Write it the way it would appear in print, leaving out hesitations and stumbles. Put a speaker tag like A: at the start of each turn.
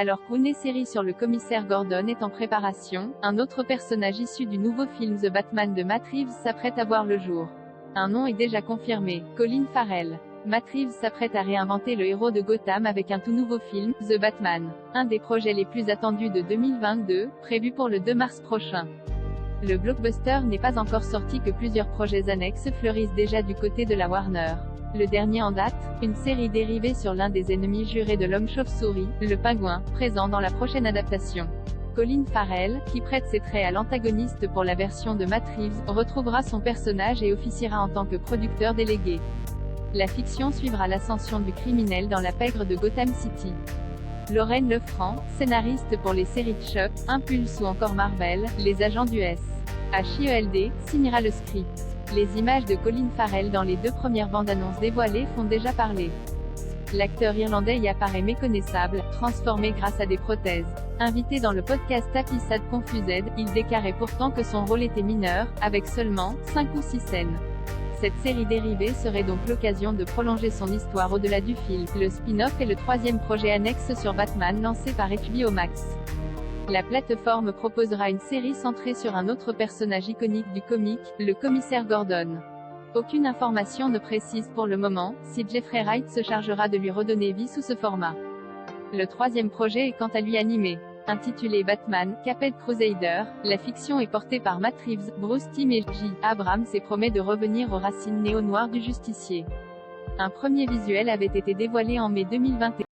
A: Alors qu'une série sur le commissaire Gordon est en préparation, un autre personnage issu du nouveau film The Batman de Matt Reeves s'apprête à voir le jour. Un nom est déjà confirmé, Colin Farrell. Matt Reeves s'apprête à réinventer le héros de Gotham avec un tout nouveau film, The Batman. Un des projets les plus attendus de 2022, prévu pour le 2 mars prochain. Le blockbuster n'est pas encore sorti que plusieurs projets annexes fleurissent déjà du côté de la Warner. Le dernier en date, une série dérivée sur l'un des ennemis jurés de l'homme chauve-souris, le pingouin, présent dans la prochaine adaptation. Colin Farrell, qui prête ses traits à l'antagoniste pour la version de Matt Reeves, retrouvera son personnage et officiera en tant que producteur délégué. La fiction suivra l'ascension du criminel dans la pègre de Gotham City. Lorraine Lefranc, scénariste pour les séries de Chuck, Impulse ou encore Marvel, Les Agents du S. HIELD, signera le script. Les images de Colin Farrell dans les 2 premières bandes-annonces dévoilées font déjà parler. L'acteur irlandais y apparaît méconnaissable, transformé grâce à des prothèses. Invité dans le podcast Episode Confused, il déclarait pourtant que son rôle était mineur, avec seulement 5 ou 6 scènes. Cette série dérivée serait donc l'occasion de prolonger son histoire au-delà du film. Le spin-off est le 3e projet annexe sur Batman lancé par HBO Max. La plateforme proposera une série centrée sur un autre personnage iconique du comic, le commissaire Gordon. Aucune information ne précise pour le moment si Jeffrey Wright se chargera de lui redonner vie sous ce format. Le 3e projet est quant à lui animé. Intitulé Batman, Caped Crusader, la fiction est portée par Matt Reeves, Bruce Timm et J. Abrams et promet de revenir aux racines néo-noires du justicier. Un premier visuel avait été dévoilé en mai 2021.